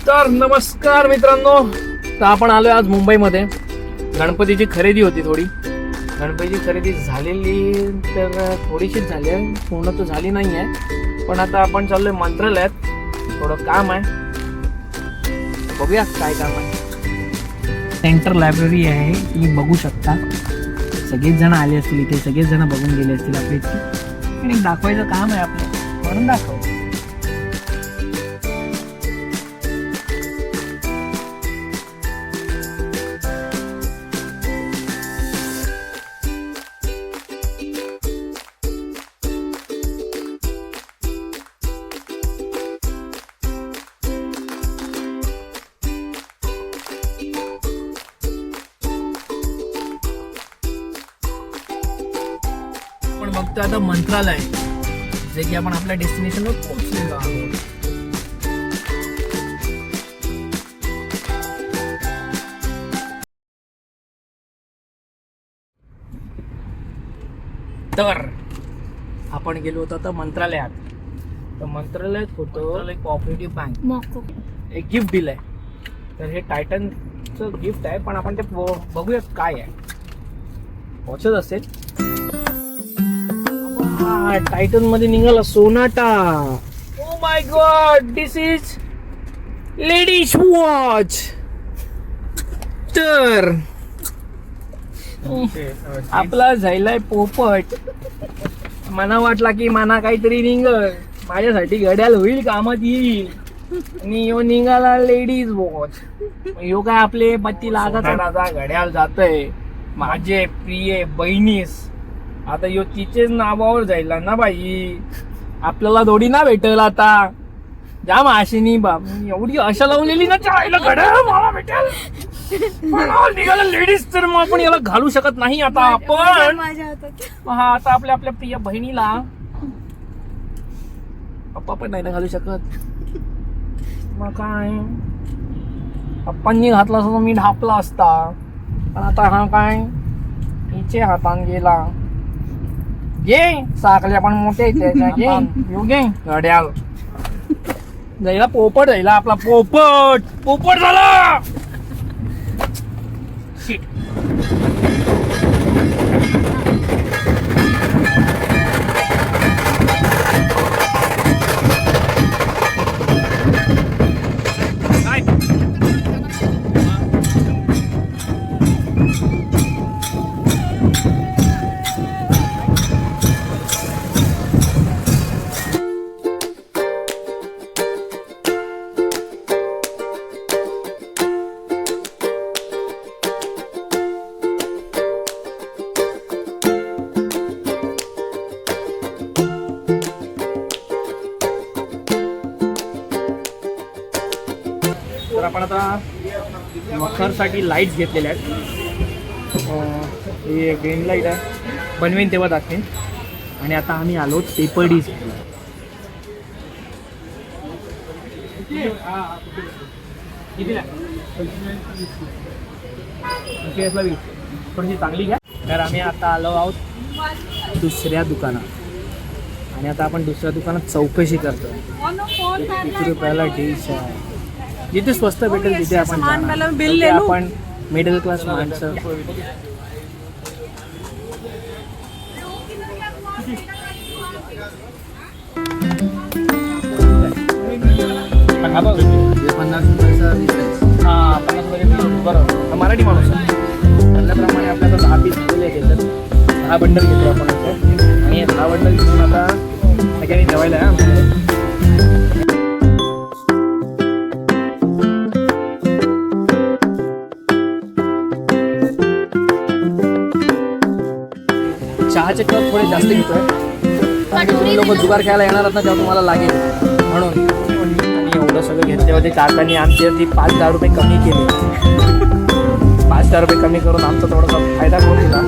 तर नमस्कार मित्रांनो, तर आपण आलोय आज मुंबईमध्ये. गणपतीची खरेदी होती थोडी. गणपतीची खरेदी झालेली तर थोडीशीच झाली आहे, पूर्ण तर झाली नाही आहे. पण आता आपण चाललोय मंत्रालयात, थोडं काम आहे, बघूया काय काम आहे. सेंटर लायब्ररी आहे, तुम्ही बघू शकता. सगळेच जण आले असतील इथे, सगळेच जण बघून गेले असतील आपल्या इथे. आणि दाखवायचं काम आहे आपलं, म्हणून दाखव. आपण बघतो आता मंत्रालय, जे की आपण आपल्या डेस्टिनेशनवर पोहोचलेलो आहोत. तर आपण गेलो होतो आता मंत्रालयात. तर मंत्रालयात होतो एक कोऑपरेटिव्ह बँक, एक गिफ्ट दिलंय. तर हे टायटनचं गिफ्ट आहे, पण आपण ते बघूया काय आहे. वाचत असेल, टायटन मध्ये निघाला Sonata. Oh my God, this is ladies watch. तर आपला झालाय पोपट. मना वाटला की मना काहीतरी निघल, माझ्यासाठी घड्याळ होईल, कामात येईल. आणि यो निघाला लेडीज वॉच. यो काय आपले पती लागत घड्याळ जातय माझे प्रिय बहिणीस. आता यो तिचेच नावावर जायला ना बाई, आपल्याला दोडी ना भेटेल आता. जाम आशेनी बाप, एवढी आशा लावलेली ना चायला घड्याळ मला भेटेल, निघाला लेडीज. तर मग आपण याला घालू शकत नाही आता आपण. हा, आता आपल्या आपल्या प्रिय बहिणीला पप्पा पण नाही ना घालू शकत. मग काय, पप्पांनी घातला असता मी ढापला असता. पण आता हा काय हिचे हातान गेला. घे साखले पण मोठे घे घड्याल. जायला पोपट, जायला आपला पोपट. पोपट झाला. तर आपण आता मखरसाठी लाईट्स घेतलेल्या आहेत. हे ग्रीन लाईट आहे, बनवेन तेव्हा दाखवेन. आणि आता आम्ही आलो पेपर डीज. थोडीशी चांगली घ्या. तर आम्ही आता आलो आहोत दुसऱ्या दुकानात. आणि आता आपण दुसऱ्या दुकानात चौकशी करतो. किती रुपयाला डिश आहे, जिथे स्वस्त भेटेल तिथे आपण जाणार. आपण मिडल क्लास माणसं. हा, 50 रुपये. बरोबर, मराठी माणूस त्याप्रमाणे आपल्याला 10 पीस दिले घेतात. 10 बंडल घेतो आपण इथे. आणि 10 बंडल घेऊन आता सगळ्यांनी जेवायला आहे. चहाचे कप थोडे जास्त घेतोय, कारण की तुम्ही लोक जुगार खेळायला येणार ना, तेव्हा तुम्हाला लागेल म्हणून. आणि एवढं सगळं घेतले होते काकांनी आमची ती 5,000 रुपये कमी केले. 5,000 रुपये कमी करून आमचा थोडासा फायदा करून दिला.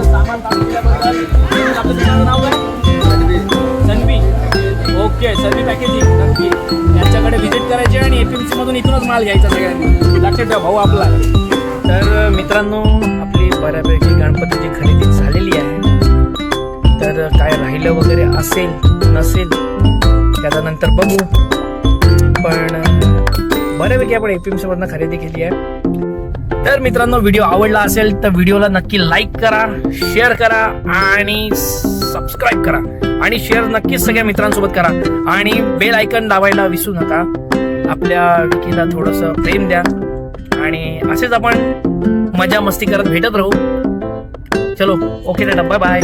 सामान काढून दिल्याबद्दल आपलं नाव आहे सनवी. Okay, Sanvi packaging. नक्की यांच्याकडे व्हिजिट करायची आणि APMC मधून इथूनच माल घ्यायचा सगळ्यांनी. लक्षात ठेवा भाऊ आपला. तर मित्रांनो, आपली बऱ्यापैकी गणपतीची खरेदी झालेली आहे. तर काय राहिलं वगैरे असेल नसेल त्याच्यानंतर बघू. पण बऱ्यापैकी आपण एपीएमसी मधनं खरेदी केली आहे. तर मित्रांनो, व्हिडिओ आवडला असेल तर व्हिडिओला नक्की लाईक करा, शेअर करा आणि सबस्क्राईब करा आणि शेअर नक्कीच सगळ्या मित्रांसोबत करा आणि बेल आयकन दाबायला विसरू नका. आपल्या विकीला थोडंसं प्रेम द्या आणि असेच आपण मजा मस्ती करत भेटत राहू. चलो, ओके दादा, बाय बाय.